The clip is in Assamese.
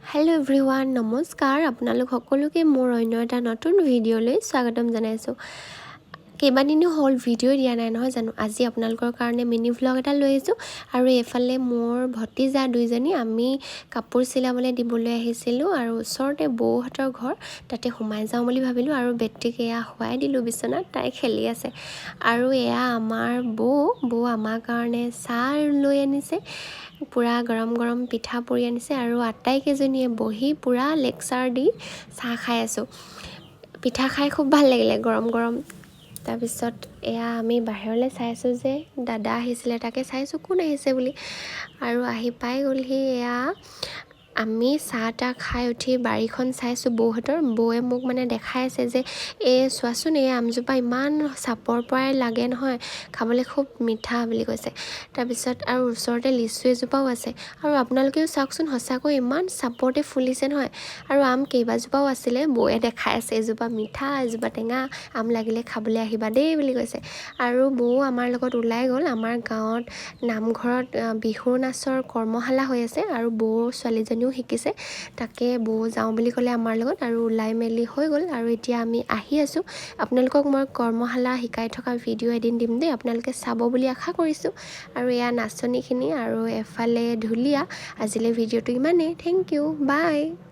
हेलो एवरीवन नमस्कार আপোনালোক সকলোকে মোৰ অন্য এটা নতুন ভিডিঅ'লৈ স্বাগতম জনাইছো কেইবাদিনো হল ভিডিঅ' দিয়া নাই নহয় জানো আজি আপোনালোকৰ কাৰণে মিনি ভ্লগ এটা লৈ আহিছো আৰু এফালে মোৰ ভতিজা দুইজনী আমি কাপোৰ চিলাবলৈ দিবলৈ আহিছিলো আৰু ওচৰতে বৌহঁতৰ ঘৰ তাতে সোমাই যাওঁ বুলি ভাবিলো আৰু বেট্ৰিক এয়া হোৱাই দিলো বিছনাত তাই খেলি আছে আৰু এয়া আমাৰ বৌ আমাৰ কাৰণে চাহ লৈ আনিছে পুৰা গৰম গৰম পিঠা পুৰি আনিছে আৰু আটাইকেইজনীয়ে বহি পুৰা লেকচাৰ দি চাহ খাই আছো পিঠা খাই খুব ভাল লাগিলে গৰম গৰম তাৰপিছত এয়া আমি বাহিৰলৈ চাইছো যে দাদা আহিছিলে তাকে চাইছো কোন আহিছে বুলি আৰু আহি পাই গ'লহি এয়া আমি চাহটা খাই উঠি বাৰীখন চাইছো বৌহঁতৰ বৌয়ে মোক মানে দেখাই আছে যে চোৱাচোন এই আমজোপা ইমান চাপৰ পৰাই লাগে নহয় খাবলৈ খুব মিঠা বুলি কৈছে তাৰপিছত আৰু ওচৰতে লিচু এজোপাও আছে আৰু আপোনালোকেও চাওকচোন সঁচাকৈ ইমান চাপৰতে ফুলিছে নহয় আৰু আম কেইবাজোপাও আছিলে বৌয়ে দেখাই আছে এজোপা মিঠা এজোপা টেঙা আম লাগিলে খাবলৈ আহিবা দেই বুলি কৈছে আৰু বৌ আমাৰ লগত ওলাই গ'ল আমাৰ গাঁৱত নামঘৰত বিহু নাচৰ কৰ্মশালা হৈ আছে আৰু বৌ ছোৱালীজনীও শিকিছে তাকে বৌ যাওঁ বুলি ক'লে আমাৰ লগত আৰু ওলাই মেলি হৈ গ'ল আৰু এতিয়া আমি আহি আছো আপোনালোকক মই কৰ্মশালা শিকাই থকা ভিডিঅ' এদিন দিম দেই আপোনালোকে চাব বুলি আশা কৰিছো আৰু এয়া নাচনীখিনি আৰু এফালে ঢুলীয়া আজিলৈ ভিডিঅ'টো ইমানেই থেংক ইউ বাই